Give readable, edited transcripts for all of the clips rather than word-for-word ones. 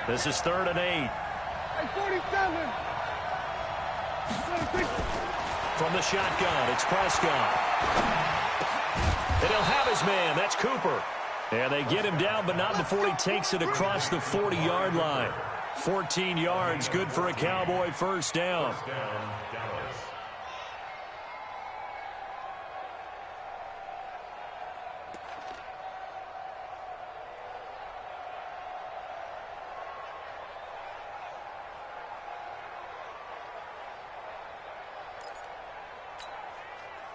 This is 3rd and 8. From the shotgun, it's Prescott. And he'll have his man. That's Cooper. And they get him down, but not before he takes it across the 40-yard line. 14 yards, good for a Cowboy first down.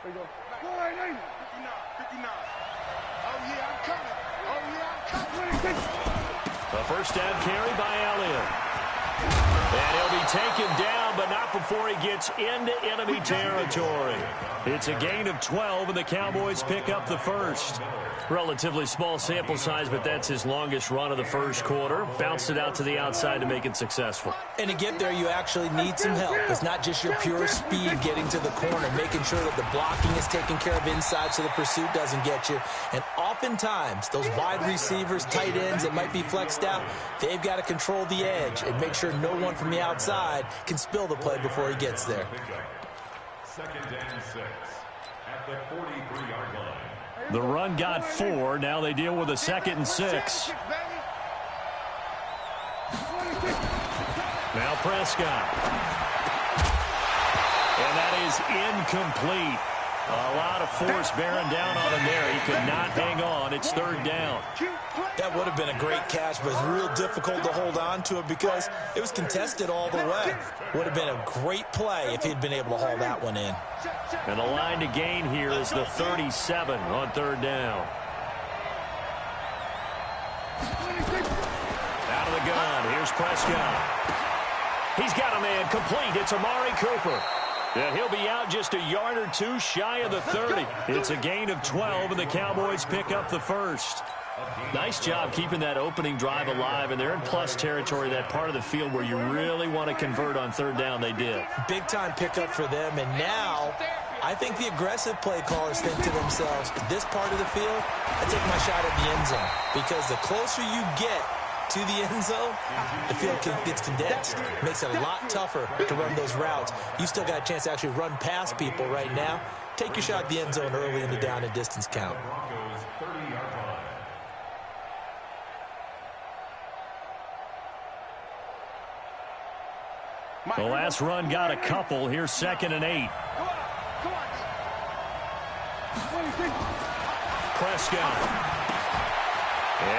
There you go. 59. Oh, yeah, I'm coming. Oh, yeah, I'm coming. A first down carry by Elliott. And he'll be taken down, but not before he gets into enemy territory. It's a gain of 12, and the Cowboys pick up the first. Relatively small sample size, but that's his longest run of the first quarter. Bounced it out to the outside to make it successful. And to get there, you actually need some help. It's not just your pure speed getting to the corner, making sure that the blocking is taken care of inside so the pursuit doesn't get you. And oftentimes, those wide receivers, tight ends that might be flexed out, they've got to control the edge and make sure no one from the outside can spill the play before he gets there. 2nd and 6 at the 43-yard line. The run got 4. Now they deal with a 2nd and 6. Now Prescott. And that is incomplete. A lot of force bearing down on him there. He could not hang on. It's 3rd down. That would have been a great catch, but it's real difficult to hold on to it because it was contested all the way. Would have been a great play if he'd been able to haul that one in. And the line to gain here is the 37 on 3rd down. Out of the gun. Here's Prescott. He's got a man complete. It's Amari Cooper. Yeah, he'll be out just a yard or two shy of the 30. It's a gain of 12, and the Cowboys pick up the first. Nice job keeping that opening drive alive, and they're in plus territory, that part of the field where you really want to convert on 3rd down. They did. Big-time pickup for them, and now I think the aggressive play callers think to themselves, this part of the field, I take my shot at the end zone, because the closer you get to the end zone, the field gets condensed. Makes it a lot tougher to run those routes. You still got a chance to actually run past people right now. Take your shot at the end zone early in the down and distance count. The last run got a couple. Here's 2nd and 8. Prescott.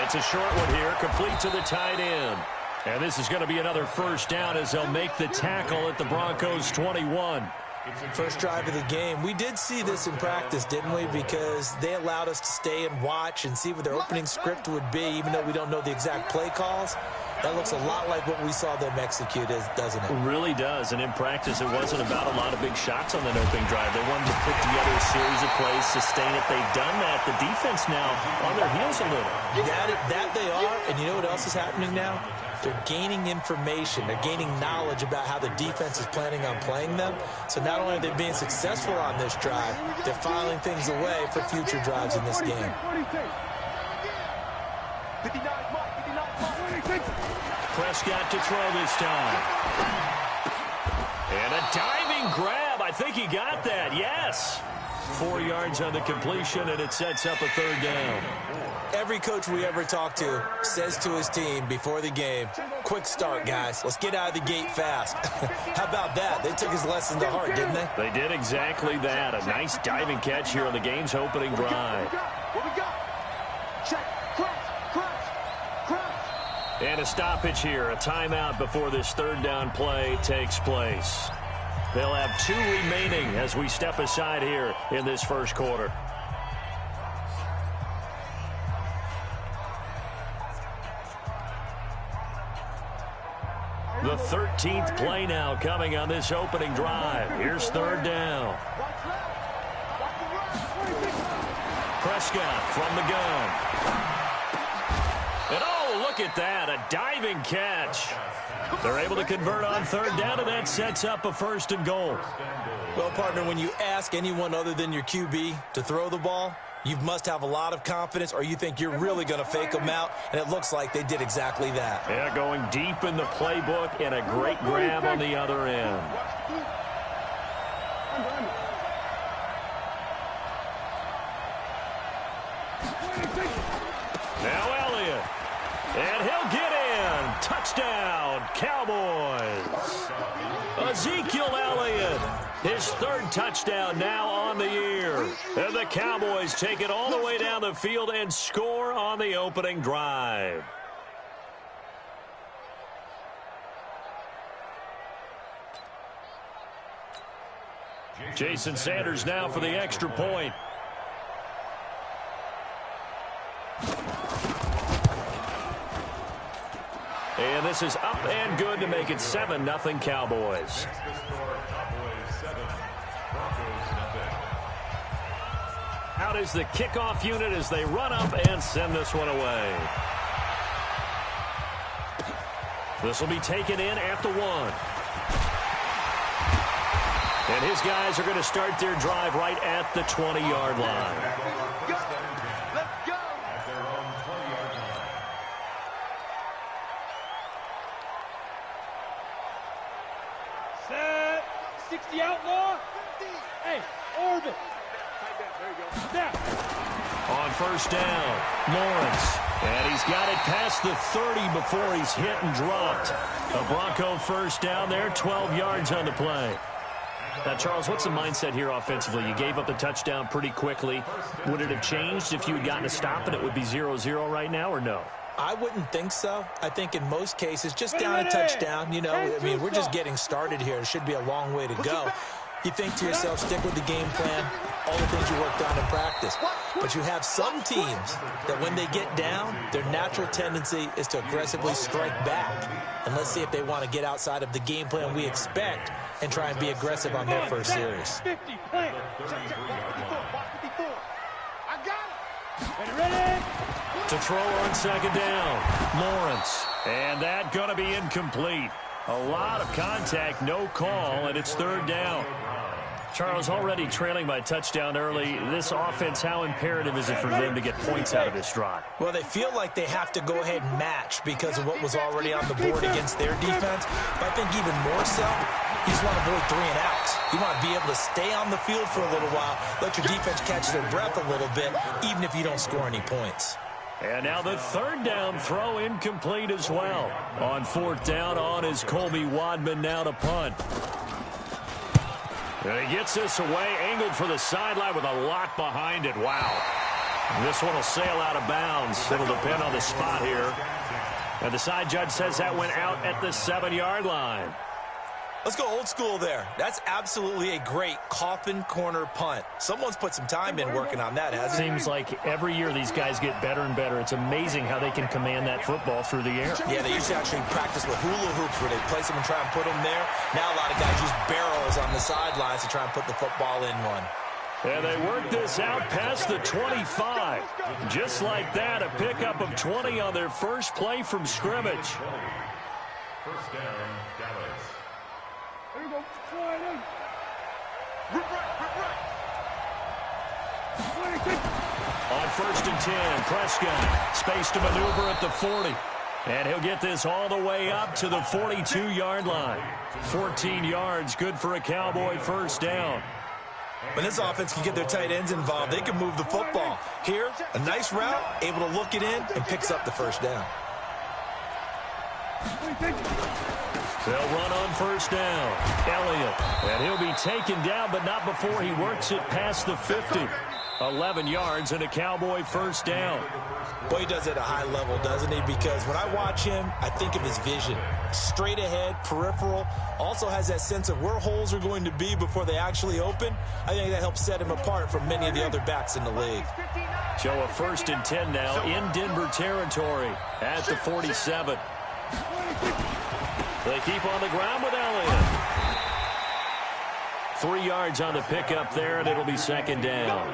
It's a short one here, complete to the tight end. And this is going to be another first down as they'll make the tackle at the Broncos 21. First drive of the game. We did see this in practice, didn't we? Because they allowed us to stay and watch and see what their opening script would be, even though we don't know the exact play calls. That looks a lot like what we saw them execute, doesn't it? It really does. And in practice, it wasn't about a lot of big shots on that opening drive. They wanted to put together a series of plays, sustain it. They've done that. The defense now on their heels a little. That they are. And you know what else is happening now? They're gaining information. They're gaining knowledge about how the defense is planning on playing them. So not only are they being successful on this drive, they're filing things away for future drives in this game. Prescott to throw this time. And a diving grab. I think he got that. Yes. 4 yards on the completion, and it sets up a 3rd down. Every coach we ever talk to says to his team before the game, quick start, guys. Let's get out of the gate fast. How about that? They took his lesson to heart, didn't they? They did exactly that. A nice diving catch here on the game's opening drive. What we got? Check. Cross. And a stoppage here, a timeout before this 3rd down play takes place. They'll have 2 remaining as we step aside here in this first quarter. The 13th play now coming on this opening drive. Here's 3rd down. Prescott from the gun. And oh, look at that, a diving catch. They're able to convert on 3rd down, and that sets up a 1st and goal. Well, partner, when you ask anyone other than your QB to throw the ball, You must have a lot of confidence, or you think you're really going to fake them out, and it looks like they did exactly that. Yeah, going deep in the playbook and a great grab on the other end. Now Elliott. And he'll get in. Touchdown, Cowboys. Ezekiel Elliott, his third touchdown now on the year. And the Cowboys take it all the way down the field and score on the opening drive. Jason Sanders now for the extra point. And this is up and good to make it 7-0 Cowboys. Out is the kickoff unit as they run up and send this one away. This will be taken in at the 1. And his guys are going to start their drive right at the 20-yard line. Set. 60 outlaw. Hey, orbit. On first down, Lawrence. And he's got it past the 30 before he's hit and dropped. A Bronco first down there, 12 yards on the play. Now, Charles, what's the mindset here offensively? You gave up the touchdown pretty quickly. Would it have changed if you had gotten a stop and it would be 0-0 right now, or no? I wouldn't think so. I think in most cases, just down a touchdown, you know, I mean, we're just getting started here. It should be a long way to go. You think to yourself, stick with the game plan, all the things you worked on in practice. But you have some teams that when they get down, their natural tendency is to aggressively strike back. And let's see if they want to get outside of the game plan we expect and try and be aggressive on their first series. 50, play. I got it. Ready? To throw on second down, Lawrence. And that going to be incomplete. A lot of contact, no call, and it's third down. Charles, already trailing by touchdown early. This offense, how imperative is it for them to get points out of this drive? Well, they feel like they have to go ahead and match because of what was already on the board against their defense. But I think even more so, you just want to avoid 3 and outs. You want to be able to stay on the field for a little while, let your defense catch their breath a little bit, even if you don't score any points. And now the third down throw incomplete as well. On fourth down, on is Colby Wadman now to punt. And he gets this away, angled for the sideline with a lot behind it. Wow. This one will sail out of bounds. It'll depend on the spot here. And the side judge says that went out at the 7-yard line. Let's go old school there. That's absolutely a great coffin corner punt. Someone's put some time in working on that, hasn't it? Seems like every year these guys get better and better. It's amazing how they can command that football through the air. Yeah, they used to actually practice with hula hoops where they place them and try and put them there. Now a lot of guys use barrels on the sidelines to try and put the football in one. And they work this out past the 25. Just like that, a pickup of 20 on their first play from scrimmage. First down, Dallas. Here we go. Slide in. On first and 10, Prescott. Space to maneuver at the 40. And he'll get this all the way up to the 42-yard line. 14 yards, good for a Cowboy first down. When this offense can get their tight ends involved, they can move the football. Here, a nice route, able to look it in, and picks up the first down. They'll run on first down. Elliott. And he'll be taken down, but not before he works it past the 50. 11 yards and a Cowboy first down. Boy, he does it at a high level, doesn't he? Because when I watch him, I think of his vision. Straight ahead, peripheral. Also has that sense of where holes are going to be before they actually open. I think that helps set him apart from many of the other backs in the league. Show a first and 10 now in Denver territory at the 47. They keep on the ground with Elliott. 3 yards on the pickup there, and it'll be second down.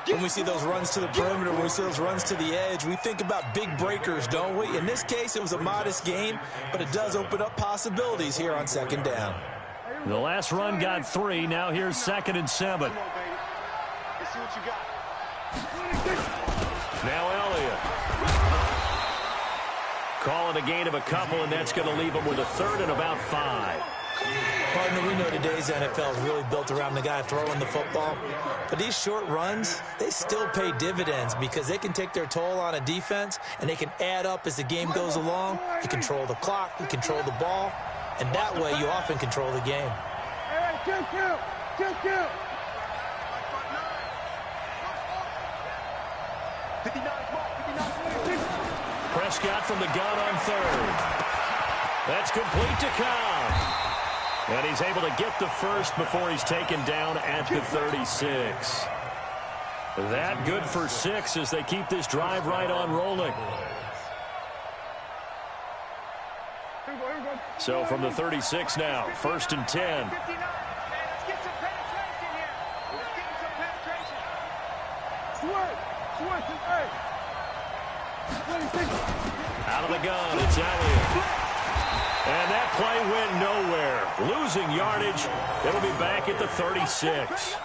When we see those runs to the perimeter, when we see those runs to the edge, we think about big breakers, don't we? In this case, it was a modest gain, but it does open up possibilities here on second down. The last run got 3. Now here's second and 7. Let's see what you got. Now Elliott. Call it a gain of a couple, and that's going to leave him with a third and about 5. Partner, we know today's NFL is really built around the guy throwing the football. But these short runs, they still pay dividends because they can take their toll on a defense, and they can add up as the game goes along. You control the clock, you control the ball, and that way you often control the game. Hey, kill. 59. Prescott from the gun on third. That's complete to Cobb. And he's able to get the first before he's taken down at the 36. That good for 6 as they keep this drive right on rolling. So from the 36 now, 1st and 10. Out of the gun, it's Elliott. And that play went nowhere. Losing yardage. It'll be back at the 36.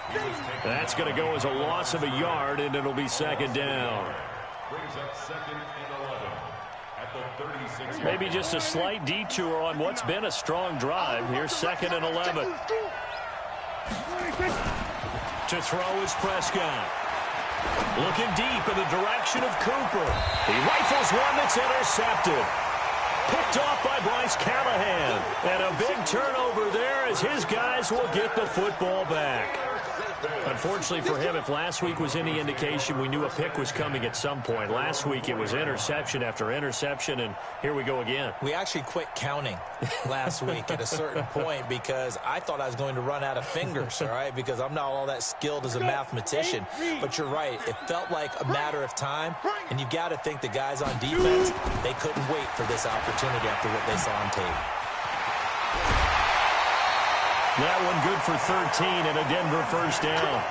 That's going to go as a loss of a yard, and it'll be 2nd down. Brings up 2nd and 11 at the 36. Maybe just a slight detour on what's been a strong drive. Here's 2nd and 11. To throw is Prescott. Looking deep in the direction of Cooper. He rifles one that's intercepted. Picked off by Bryce Callahan. And a big turnover there as his guys will get the football back. Unfortunately for him, if last week was any indication, we knew a pick was coming at some point. Last week it was interception after interception, and here we go again. We actually quit counting last week at a certain point because I thought I was going to run out of fingers, all right, because I'm not all that skilled as a mathematician. But you're right. It felt like a matter of time, and you've got to think the guys on defense, they couldn't wait for this opportunity after what they saw on tape. That one good for 13 and a Denver first down.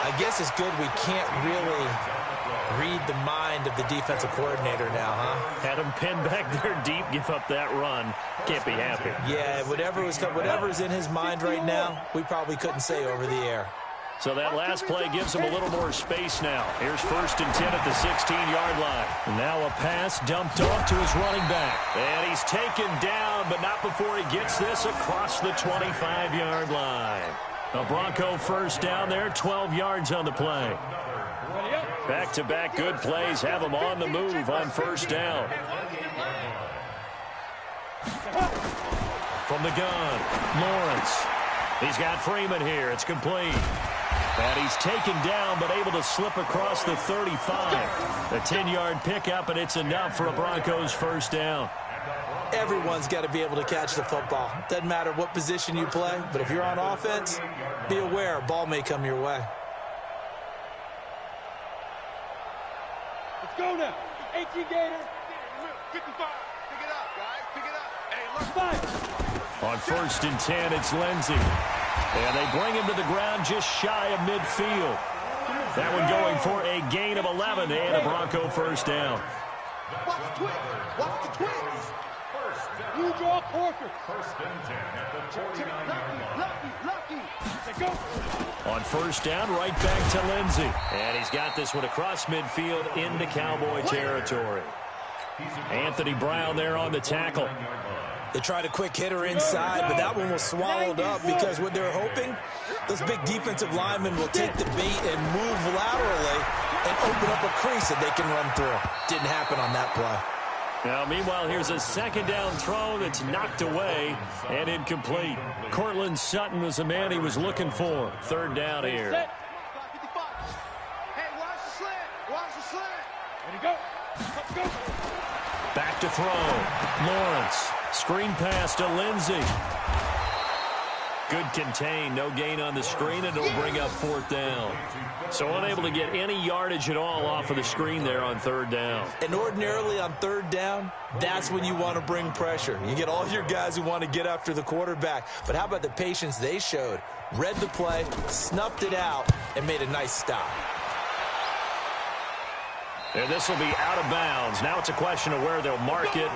I guess it's good we can't really read the mind of the defensive coordinator now, huh? Had him pinned back there deep, give up that run. Can't be happy. Yeah, whatever's in his mind right now, we probably couldn't say over the air. So that last play gives him a little more space now. Here's 1st and 10 at the 16-yard line. Now a pass dumped off to his running back. And he's taken down, but not before he gets this across the 25-yard line. A Bronco first down there, 12 yards on the play. Back-to-back good plays have him on the move on 1st down. From the gun, Lawrence. He's got Freeman here. It's complete. And he's taken down, but able to slip across the 35. A 10-yard pickup, and it's enough for a Broncos first down. Everyone's got to be able to catch the football. Doesn't matter what position you play, but if you're on offense, be aware a ball may come your way. Let's go now. 18 Gator. 55. Pick it up, guys. Pick it up. Hey, look. 5. On 1st and 10, it's Lindsey. And they bring him to the ground just shy of midfield. That one going for a gain of 11 and a Bronco first down. Watch the twist. Watch the twist. You draw Corker. 1st and 10 at the 49-yard line. Lucky. Let's go. On 1st down, right back to Lindsey. And he's got this one across midfield into Cowboy territory. Anthony Brown there on the tackle. They tried a quick hitter inside, but that one was swallowed up because what they're hoping, those big defensive linemen will take the bait and move laterally and open up a crease that they can run through. Didn't happen on that play. Now, meanwhile, here's a 2nd down throw that's knocked away and incomplete. Cortland Sutton was the man he was looking for. 3rd down here. Hey, watch the slant. Watch the slant. Ready to go. Let's go. Back to throw. Lawrence. Screen pass to Lindsey. Good contain. No gain on the screen, and it'll bring up 4th down. So unable to get any yardage at all off of the screen there on 3rd down. And ordinarily on 3rd down, that's when you want to bring pressure. You get all your guys who want to get after the quarterback. But how about the patience they showed? Read the play, snuffed it out, and made a nice stop. And this will be out of bounds. Now it's a question of where they'll mark it.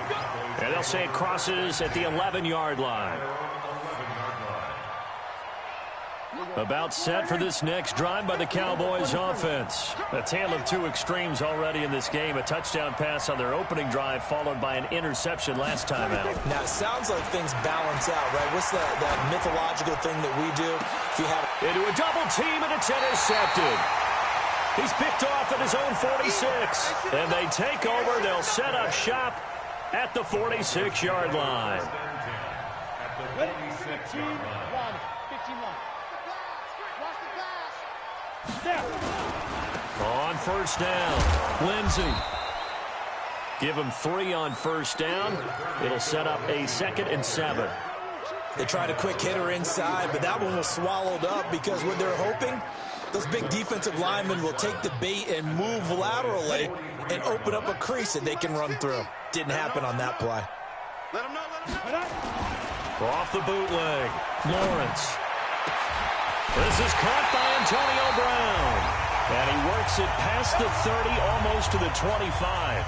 And they'll say it crosses at the 11-yard line. About set for this next drive by the Cowboys offense. A tale of two extremes already in this game. A touchdown pass on their opening drive followed by an interception last time out. Now, it sounds like things balance out, right? What's that mythological thing that we do? If you have into a double team, and it's intercepted. He's picked off at his own 46. And they take over. They'll set up shop at the 46-yard line. On first down, Lindsey. Give him 3 on first down. It'll set up a 2nd and 7. They tried a quick hitter inside, but that one was swallowed up because what they're hoping, those big defensive linemen will take the bait and move laterally and open up a crease that they can run through. Didn't happen on that play. Let him know. Off the bootleg, Lawrence. This is caught by Antonio Brown. And he works it past the 30, almost to the 25.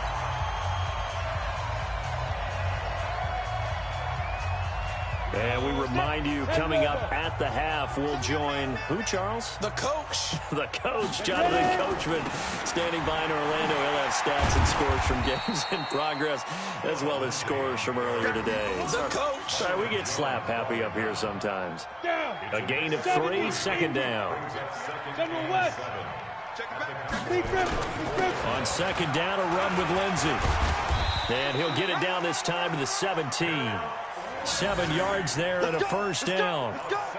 And we remind you, coming up at the half, we'll join who, Charles? The coach. The coach, Jonathan Coachman, standing by in Orlando. He'll have stats and scores from games in progress, as well as scores from earlier today. The coach. Sorry, we get slap happy up here sometimes. A gain of 3, 2nd down. On 2nd down, a run with Lindsey. And he'll get it down this time to the 17. 7 yards there and a first down.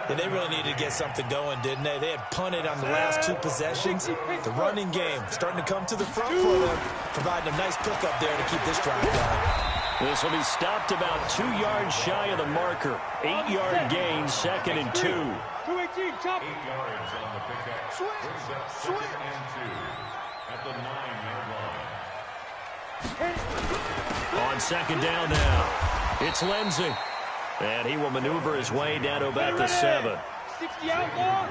And they really needed to get something going, didn't they? They had punted on the last 2 possessions. The running game starting to come to the front for them, providing a nice pickup there to keep this drive going. This will be stopped about 2 yards shy of the marker. 8-yard gain, 2nd and 2. 8 yards on the pickup. Brings up 2nd and 2 at the 9-yard line. On 2nd down now, it's Lindsey. And he will maneuver his way down to about the 7. 60 out,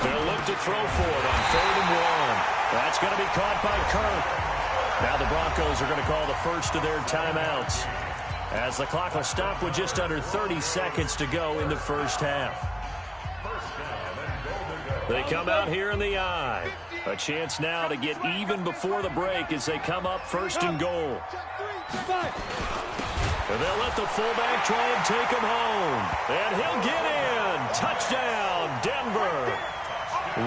They'll look to throw for it on 3rd and 1. That's going to be caught by Kirk. Now the Broncos are going to call the first of their timeouts, as the clock will stop with just under 30 seconds to go in the first half. They come out here in the eye. A chance now to get even before the break as they come up 1st and goal. And they'll let the fullback try and take him home. And he'll get in. Touchdown, Denver.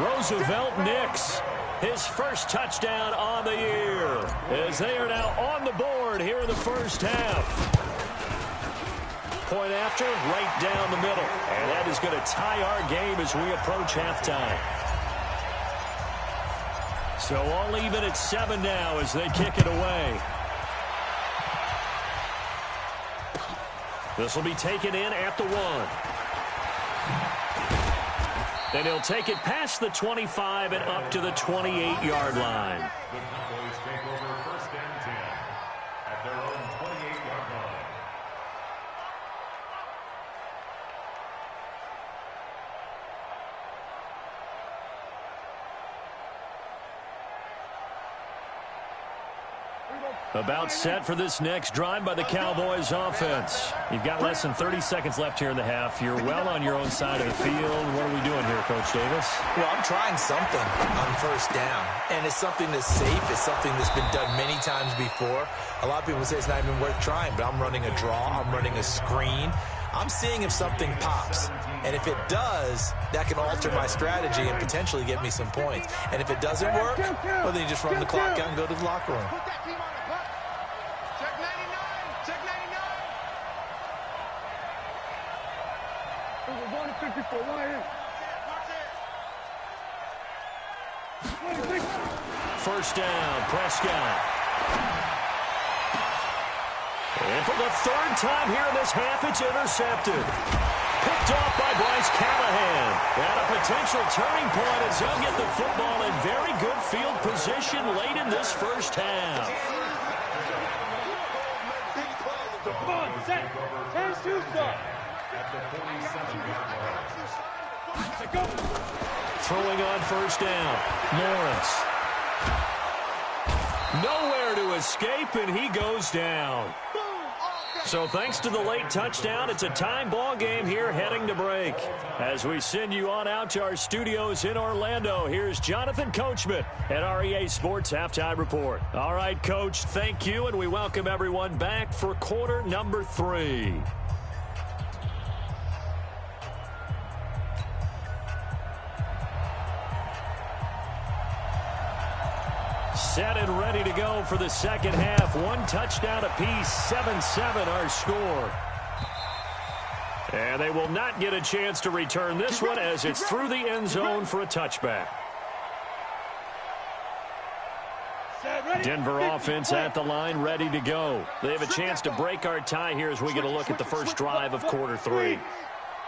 Roosevelt Nix, his first touchdown on the year, as they are now on the board here in the first half. Point after, right down the middle. And that is going to tie our game as we approach halftime. So all even at 7 now as they kick it away. This will be taken in at the 1. And he'll take it past the 25 and up to the 28-yard line. The Cowboys take over 1st and 10 at their own 28-yard line. About set for this next drive by the Cowboys offense. You've got less than 30 seconds left here in the half. You're well on your own side of the field. What are we doing here, Coach Davis? Well, I'm trying something on 1st down, and it's something that's safe. It's something that's been done many times before. A lot of people say it's not even worth trying, but I'm running a draw. I'm running a screen. I'm seeing if something pops, and if it does, that can alter my strategy and potentially get me some points. And if it doesn't work, well, then you just run the clock out and go to the locker room. First down, Prescott. And for the 3rd time here in this half, it's intercepted. Picked off by Bryce Callahan. And a potential turning point as he'll get the football in very good field position late in this first half. Come on, set. 10-2 start. At the 47-yard line. Throwing on first down, Lawrence. Nowhere to escape, and he goes down. So thanks to the late touchdown, it's a time ball game here heading to break. As we send you on out to our studios in Orlando, here's Jonathan Coachman at our EA Sports Halftime Report. All right, Coach, thank you, and we welcome everyone back for quarter number 3. Set and ready to go for the second half. 1 touchdown apiece, 7-7 our score. And they will not get a chance to return this one as it's through the end zone for a touchback. Denver offense at the line, ready to go. They have a chance to break our tie here as we get a look at the first drive of quarter 3.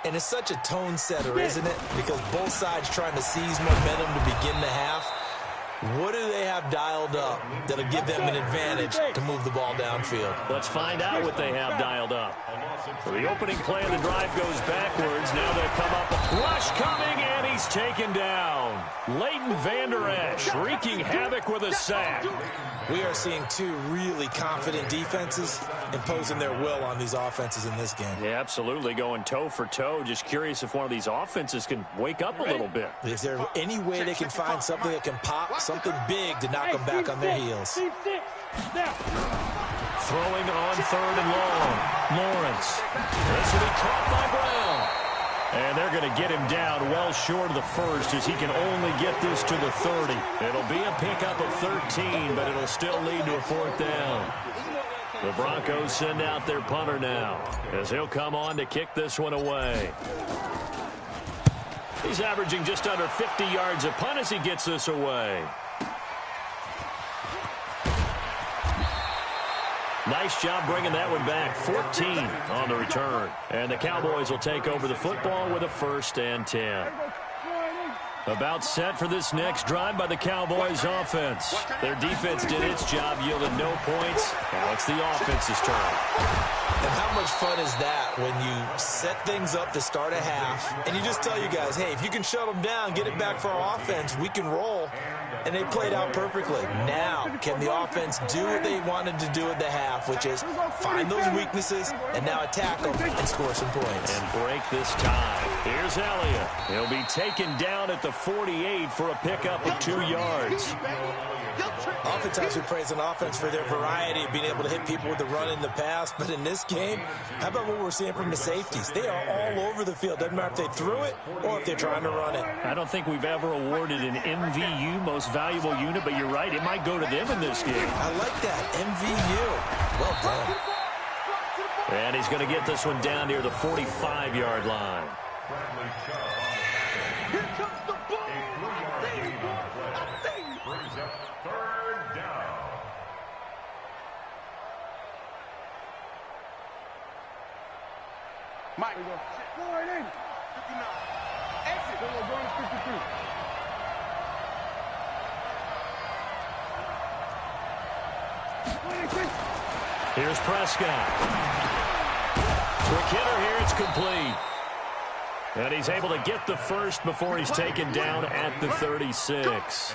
And it's such a tone setter, isn't it? Because both sides trying to seize momentum to begin the half. What do they have dialed up that'll give them an advantage to move the ball downfield? Let's find out what they have dialed up. So the opening play of the drive goes backwards. Now they come up. Rush coming, and he's taken down. Leighton Vander Esch wreaking havoc with a sack. We are seeing 2 really confident defenses imposing their will on these offenses in this game. Yeah, absolutely, going toe for toe. Just curious if one of these offenses can wake up a little bit. Is there any way they can find something that can pop, something big to knock them back on their heels? Throwing on 3rd and long. Lawrence. This will be caught by Brown. And they're going to get him down well short of the first as he can only get this to the 30. It'll be a pickup of 13, but it'll still lead to a 4th down. The Broncos send out their punter now as he'll come on to kick this one away. He's averaging just under 50 yards a punt as he gets this away. Nice job bringing that one back. 14 on the return. And the Cowboys will take over the football with a 1st and 10. About set for this next drive by the Cowboys offense. Their defense did its job, yielded no points. Now it's the offense's turn. And how much fun is that when you set things up to start a half and you just tell you guys, hey, if you can shut them down, get it back for our offense, we can roll. And they played out perfectly. Now, can the offense do what they wanted to do at the half, which is find those weaknesses and now attack them and score some points. And break this tie. Here's Elliott. He'll be taken down at the 48 for a pickup of 2 yards. Oftentimes we praise an offense for their variety of being able to hit people with the run in the pass, but in this game, how about what we're seeing from the safeties? They are all over the field. Doesn't matter if they threw it or if they're trying to run it. I don't think we've ever awarded an MVU, most valuable unit, but you're right, it might go to them in this game. I like that, MVU. Well done. And he's going to get this one down near the 45-yard line. Here comes the ball. Brings up 3rd down. Mike, go right in. 59. Exit. Going to 53. Here's Prescott. Quick hitter here, it's complete. And he's able to get the first before he's taken down at the 36.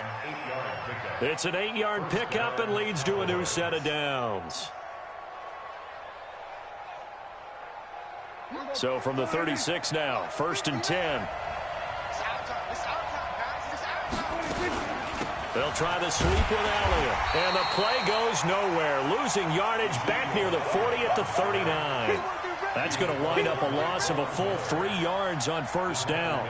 It's an 8-yard pickup and leads to a new set of downs. So from the 36 now, 1st and 10. They'll try the sweep with Elliott. And the play goes nowhere. Losing yardage back near the 40 at the 39. That's going to wind up a loss of a full 3 yards on 1st down.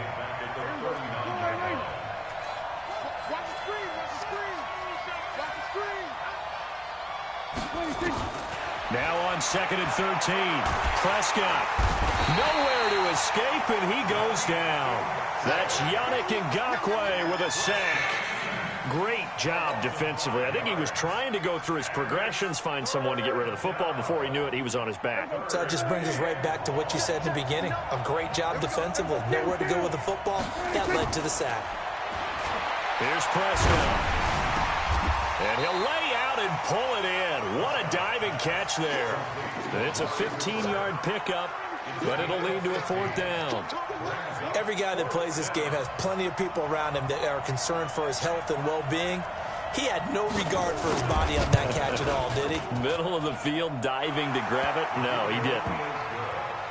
Now on 2nd and 13. Prescott. Nowhere to escape, and he goes down. That's Yannick Ngakoue with a sack. Great job defensively. I think he was trying to go through his progressions, find someone to get rid of the football. Before he knew it, he was on his back. So that just brings us right back to what you said in the beginning. A great job defensively. Nowhere to go with the football. That led to the sack. Here's Prescott. And he'll lay out and pull it in. What a diving catch there. It's a 15-yard pickup, but it'll lead to a 4th down. Every guy that plays this game has plenty of people around him that are concerned for his health and well-being. He had no regard for his body on that catch at all, did he? Middle of the field, diving to grab it? No, he didn't.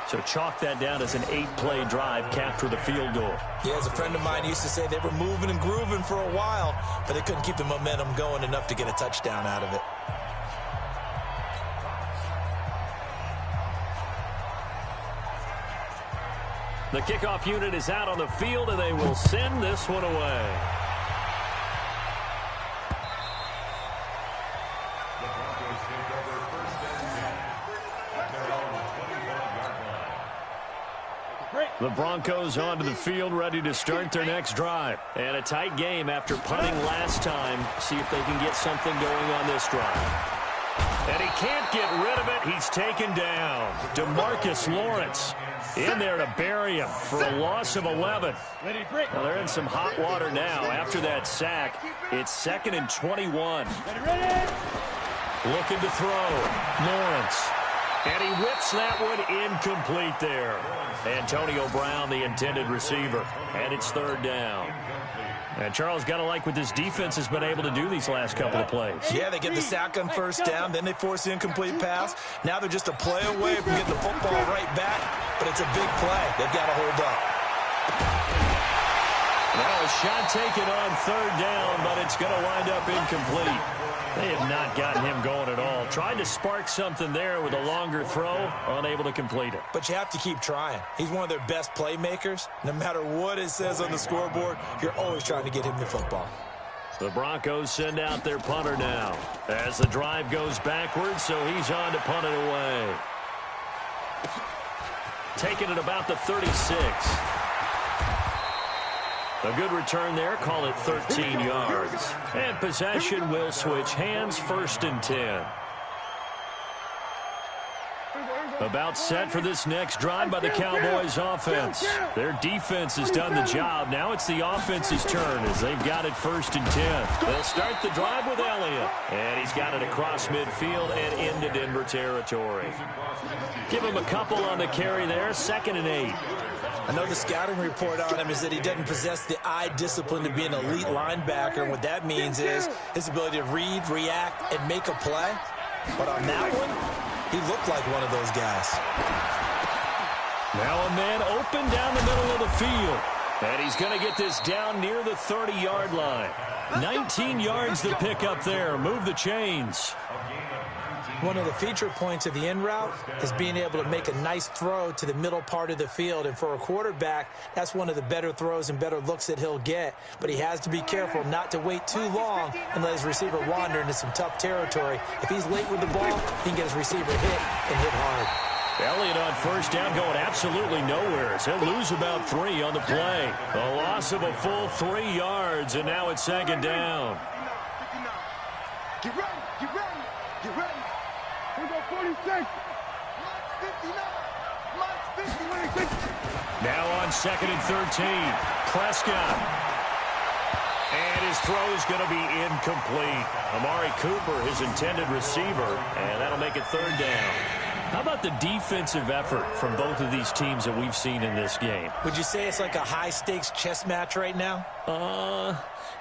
So chalk that down as an 8-play drive, capture the field goal. Yeah, as a friend of mine used to say, they were moving and grooving for a while, but they couldn't keep the momentum going enough to get a touchdown out of it. The kickoff unit is out on the field, and they will send this one away. The Broncos take over first and 10 at their own 25-yard line. The Broncos onto the field, ready to start their next drive. And a tight game after punting last time. See if they can get something going on this drive. And he can't get rid of it. He's taken down. DeMarcus Lawrence in there to bury him for a loss of 11. Well, they're in some hot water now. After that sack, it's 2nd and 21. Looking to throw. Lawrence. And he whips that one incomplete there. Antonio Brown, the intended receiver. And it's 3rd down. And Charles, got to like what this defense has been able to do these last couple of plays. Yeah, they get the sack on 1st down, then they force the incomplete pass. Now they're just a play away from getting the football right back, but it's a big play. They've got to hold up. Well, a shot taken on 3rd down, but it's going to wind up incomplete. They have not gotten him going at all. Tried to spark something there with a longer throw, unable to complete it. But you have to keep trying. He's one of their best playmakers. No matter what it says on the scoreboard, you're always trying to get him the football. The Broncos send out their punter now as the drive goes backwards, so he's on to punt it away. Taking it about the 36. A good return there, call it 13 yards. And possession will switch hands, 1st and 10. About set for this next drive by the Cowboys offense. Their defense has done the job. Now it's the offense's turn as they've got it 1st and 10. They'll start the drive with Elliott. And he's got it across midfield and into Denver territory. Give him a couple on the carry there, 2nd and 8. I know the scouting report on him is that he doesn't possess the eye discipline to be an elite linebacker. And what that means is his ability to read, react, and make a play. But on that one, he looked like one of those guys. Now a man open down the middle of the field. And he's going to get this down near the 30-yard line. 19 yards to pick up there. Move the chains. One of the feature points of the in route is being able to make a nice throw to the middle part of the field. And for a quarterback, that's one of the better throws and better looks that he'll get. But he has to be careful not to wait too long and let his receiver wander into some tough territory. If he's late with the ball, he can get his receiver hit and hit hard. Elliott on 1st down going absolutely nowhere. He'll lose about 3 on the play. A loss of a full 3 yards, and now it's 2nd down. Get ready, get ready, get ready. Here we go, 46. March 59. Now on 2nd and 13. Prescott. And his throw is going to be incomplete. Amari Cooper, his intended receiver, and that'll make it 3rd down. How about the defensive effort from both of these teams that we've seen in this game? Would you say it's like a high-stakes chess match right now?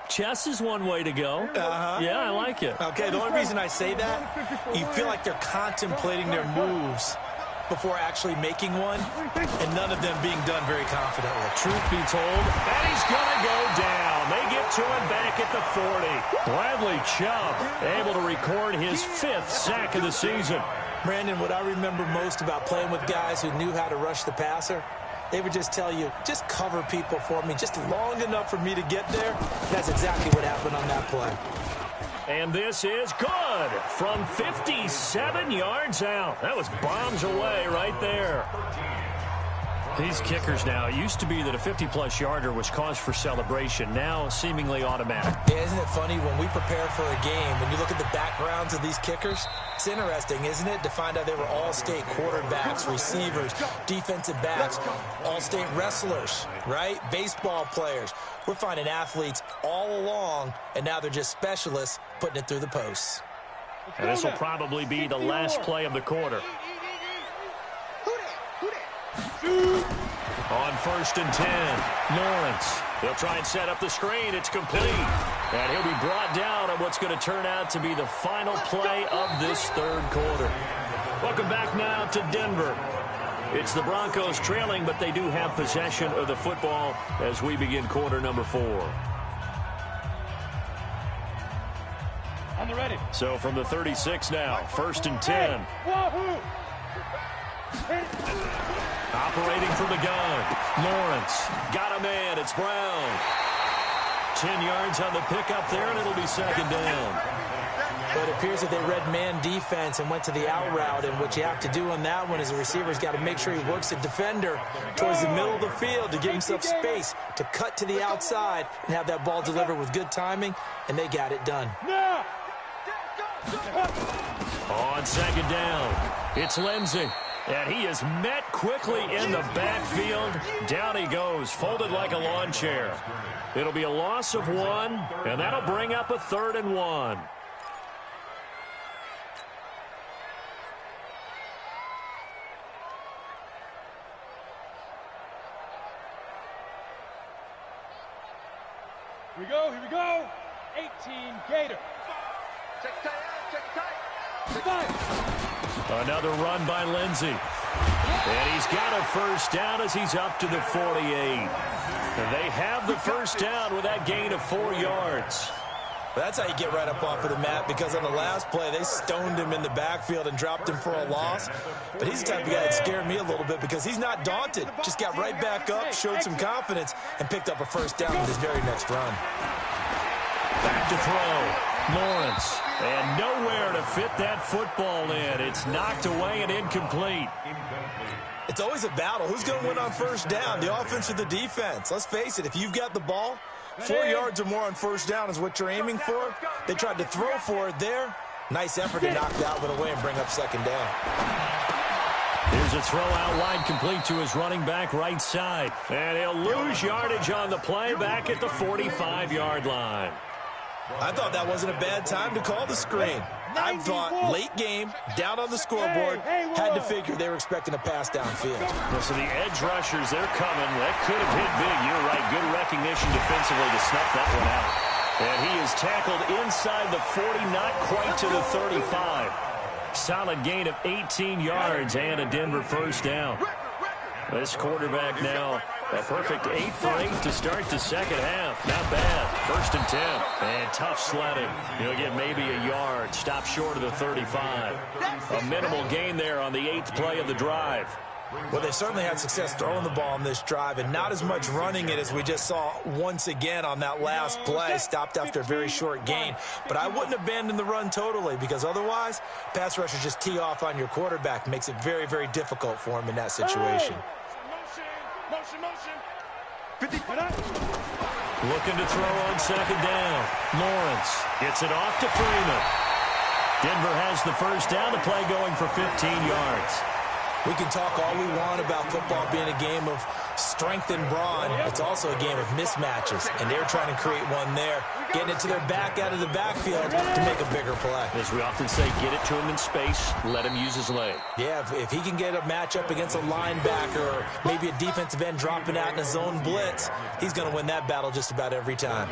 Chess is one way to go. Yeah, I like it. Okay, the only reason I say that, you feel like they're contemplating their moves before actually making one, and none of them being done very confidently. Truth be told, and he's going to go down. They get to him back at the 40. Bradley Chubb able to record his 5th sack of the season. Brandon, what I remember most about playing with guys who knew how to rush the passer, they would just tell you, just cover people for me, just long enough for me to get there. That's exactly what happened on that play. And this is good from 57 yards out. That was bombs away right there. These kickers now, it used to be that a 50-plus yarder was cause for celebration. Now seemingly automatic. Yeah, isn't it funny when we prepare for a game, when you look at the backgrounds of these kickers, it's interesting, isn't it, to find out they were all-state quarterbacks, receivers, defensive backs, all-state wrestlers, right? Baseball players. We're finding athletes all along, and now they're just specialists putting it through the posts. And this will probably be the last play of the quarter. On 1st and 10, Lawrence. They'll try and set up the screen. It's complete. And he'll be brought down on what's going to turn out to be the final play of this third quarter. Welcome back now to Denver. It's the Broncos trailing, but they do have possession of the football as we begin quarter number 4. On the ready. So from the 36 now, 1st and 10. Operating from the gun. Lawrence got a man. It's Brown. 10 yards on the pickup there, and it'll be 2nd down. But it appears that they read man defense and went to the out route, and what you have to do on that one is the receiver's got to make sure he works the defender towards the middle of the field to give himself space to cut to the outside and have that ball delivered with good timing, and they got it done. On 2nd down, it's Lindsey. And he is met quickly in the backfield. Down he goes, folded like a lawn chair. It'll be a loss of 1, and that'll bring up a 3rd and 1. Here we go. 18 Gator. Check tight. Another run by Lindsey. And he's got a 1st down as he's up to the 48. And they have the 1st down with that gain of 4 yards. That's how you get right up off of the mat, because on the last play, they stoned him in the backfield and dropped him for a loss. But he's the type of guy that scared me a little bit because he's not daunted. Just got right back up, showed some confidence, and picked up a 1st down with his very next run. Back to throw. Lawrence. And nowhere to fit that football in. It's knocked away and incomplete. It's always a battle. Who's going to win on 1st down, the offense or the defense? Let's face it, if you've got the ball, 4 yards or more on 1st down is what you're aiming for. They tried to throw for it there. Nice effort to knock that one away and bring up 2nd down. Here's a throw out wide, complete to his running back right side. And he'll lose yardage on the play back at the 45-yard line. I thought that wasn't a bad time to call the screen. I thought late game, down on the scoreboard, had to figure they were expecting a pass downfield. So the edge rushers, they're coming. That could have hit big. You're right. Good recognition defensively to snuff that one out. And he is tackled inside the 40, not quite to the 35. Solid gain of 18 yards and a Denver 1st down. This quarterback now, a perfect 8 for 8 to start the 2nd half. Not bad. 1st and 10. And tough sledding. He'll get maybe a yard. Stop short of the 35. A minimal gain there on the 8th play of the drive. Well, they certainly had success throwing the ball on this drive, and not as much running it as we just saw once again on that last play. Stopped after a very short gain. But I wouldn't abandon the run totally, because otherwise, pass rushers just tee off on your quarterback. Makes it very, very difficult for him in that situation. Motion. Looking to throw on 2nd down. Lawrence gets it off to Freeman. Denver has the 1st down. The play going for 15 yards. We can talk all we want about football being a game of strength and brawn. It's also a game of mismatches, and they're trying to create one there, getting it to their back out of the backfield to make a bigger play. As we often say, get it to him in space, let him use his leg. Yeah, if he can get a matchup against a linebacker or maybe a defensive end dropping out in a zone blitz, he's going to win that battle just about every time.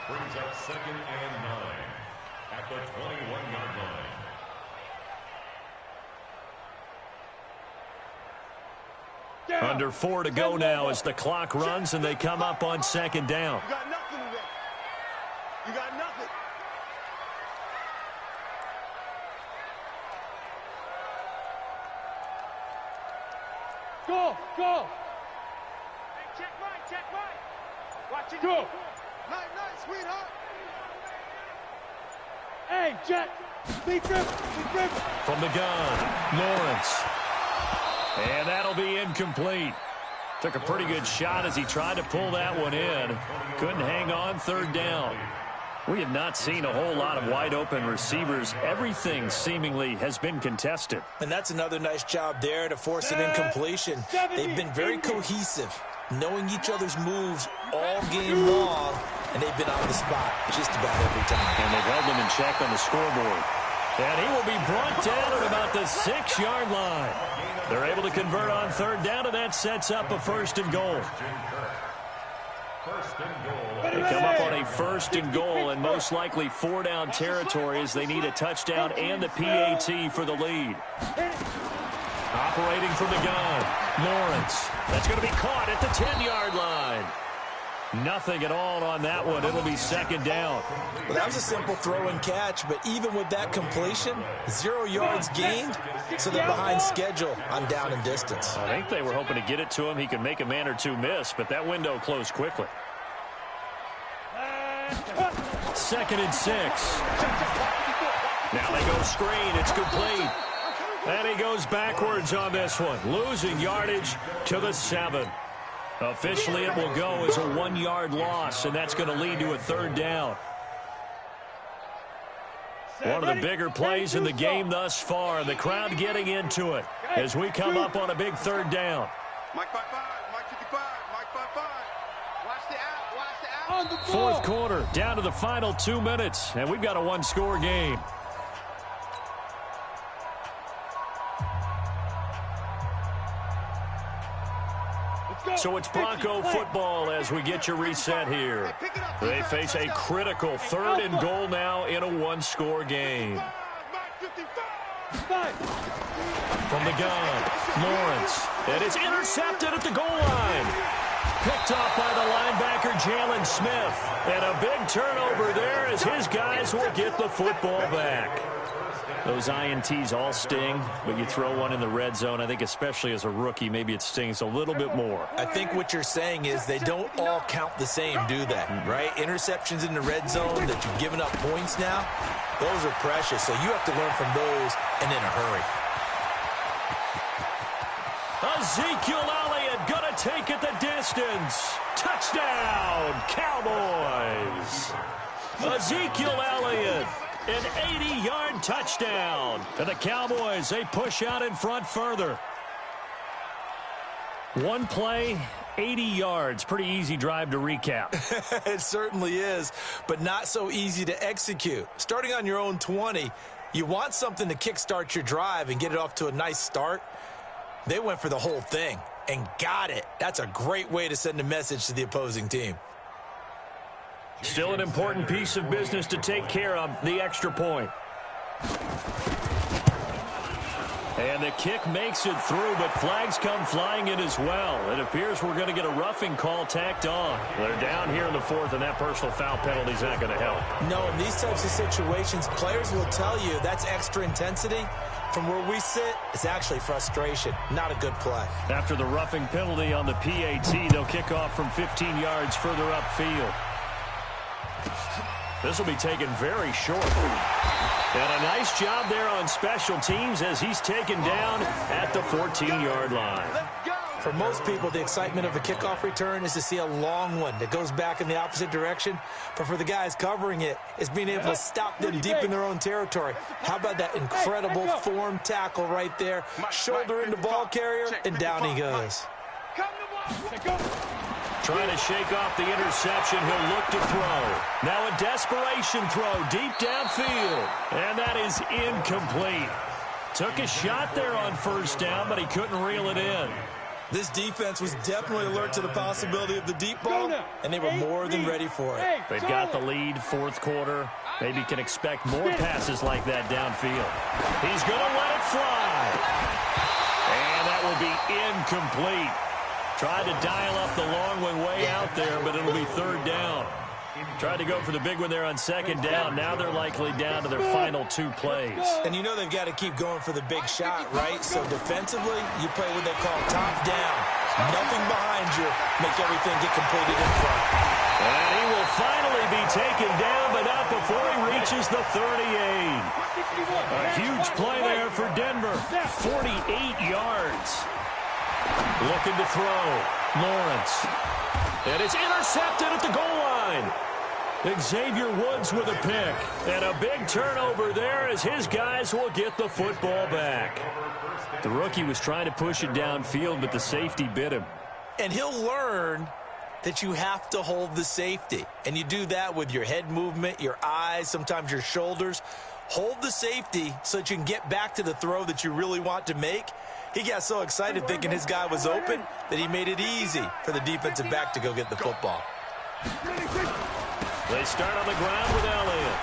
Brings up 2nd and 9 at the 21-yard line. Under 4 to go now as the clock runs and they come up on 2nd down. You got nothing today. You got nothing. Go. Hey, check right. Watch it. Go. Nice, sweetheart. Hey, Jet. Big grip. From the gun, Lawrence. And that'll be incomplete. Took a pretty good shot as he tried to pull that one in. Couldn't hang on, 3rd down. We have not seen a whole lot of wide-open receivers. Everything seemingly has been contested. And that's another nice job there to force an incompletion. They've been very cohesive, knowing each other's moves all game long, and they've been on the spot just about every time. And they've held them in check on the scoreboard. And he will be brought down at about the 6-yard line. They're able to convert on third down, and that sets up a 1st and goal. They come up on a 1st and goal, and most likely 4-down territory as they need a touchdown and the PAT for the lead. Operating from the gun, Lawrence. That's going to be caught at the 10-yard line. Nothing at all on that one. It'll be 2nd down. Well, that was a simple throw and catch, but even with that completion, 0 yards gained, so they're behind schedule on down and distance. I think they were hoping to get it to him. He could make a man or two miss, but that window closed quickly. 2nd and 6. Now they go screen. It's complete. And he goes backwards on this one, losing yardage to the 7. Officially, it will go as a 1-yard loss, and that's going to lead to a 3rd down. One of the bigger plays in the game thus far. The crowd getting into it as we come up on a big 3rd down. Mike 5-5, Mike 55, Mike 5-5. Watch the out, watch the out. On the ball. 4th quarter, down to the final 2 minutes, and we've got a 1-score game. So it's Bronco football as we get you reset here. They face a critical 3rd and goal now in a 1-score game. From the gun, Lawrence. And it's intercepted at the goal line. Picked off by the linebacker, Jalen Smith. And a big turnover there as his guys will get the football back. Those INTs all sting, but you throw one in the red zone, I think especially as a rookie, maybe it stings a little bit more. I think what you're saying is they don't all count the same, do they? Right? Interceptions in the red zone that you've given up points now, those are precious, so you have to learn from those and in a hurry. Ezekiel Elliott gonna take it the distance. Touchdown, Cowboys. Ezekiel Elliott. An 80-yard touchdown. And the Cowboys, they push out in front further. One play, 80 yards. Pretty easy drive to recap. It certainly is, but not so easy to execute. Starting on your own 20, you want something to kickstart your drive and get it off to a nice start. They went for the whole thing and got it. That's a great way to send a message to the opposing team. Still an important piece of business to take care of, the extra point. And the kick makes it through, but flags come flying in as well. It appears we're going to get a roughing call tacked on. They're down here in the 4th, and that personal foul penalty is not going to help. No, in these types of situations, players will tell you that's extra intensity. From where we sit, it's actually frustration. Not a good play. After the roughing penalty on the PAT, they'll kick off from 15 yards further upfield. This will be taken very short. And a nice job there on special teams as he's taken down at the 14-yard line. For most people, the excitement of a kickoff return is to see a long one that goes back in the opposite direction. But for the guys covering it, it's being able to stop them deep in their own territory. How about that incredible form tackle right there? Shoulder into ball carrier, and down he goes. Trying to shake off the interception. He'll look to throw. Now a desperation throw deep downfield. And that is incomplete. Took a shot there on 1st down, but he couldn't reel it in. This defense was definitely alert to the possibility of the deep ball, and they were more than ready for it. They've got the lead, 4th quarter. Maybe can expect more passes like that downfield. He's going to let it fly. And that will be incomplete. Tried to dial up the long one way out there, but it'll be 3rd down. Tried to go for the big one there on 2nd down. Now they're likely down to their final 2 plays. And you know they've got to keep going for the big shot, right? So defensively, you play what they call top down. Nothing behind you. Make everything get completed in front. And he will finally be taken down, but not before he reaches the 38. A huge play there for Denver. 48 yards. Looking to throw. Lawrence. And it's intercepted at the goal line. Xavier Woods with a pick. And a big turnover there as his guys will get the football back. The rookie was trying to push it downfield, but the safety bit him. And he'll learn that you have to hold the safety. And you do that with your head movement, your eyes, sometimes your shoulders. hold the safety so that you can get back to the throw that you really want to make. He got so excited thinking his guy was open that he made it easy for the defensive back to go get the football. They start on the ground with Elliott.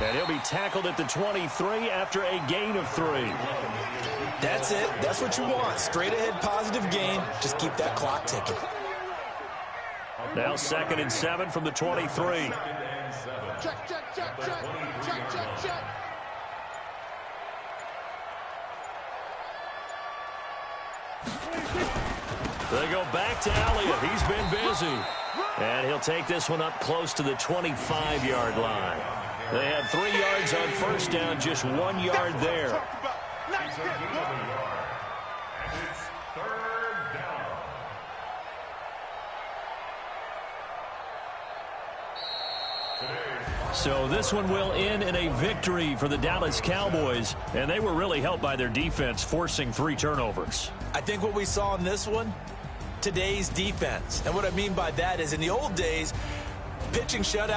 And he'll be tackled at the 23 after a gain of 3. That's it. That's what you want. Straight ahead positive gain. Just keep that clock ticking. Now 2nd and 7 from the 23. Check, check, check, check. Check, check, check. They go back to Elliott. He's been busy. And he'll take this one up close to the 25-yard line. They had 3 yards on first down, just 1 yard there. So this one will end in a victory for the Dallas Cowboys, and they were really helped by their defense forcing 3 turnovers. I think what we saw in this one, today's defense. And what I mean by that is in the old days, pitching shutouts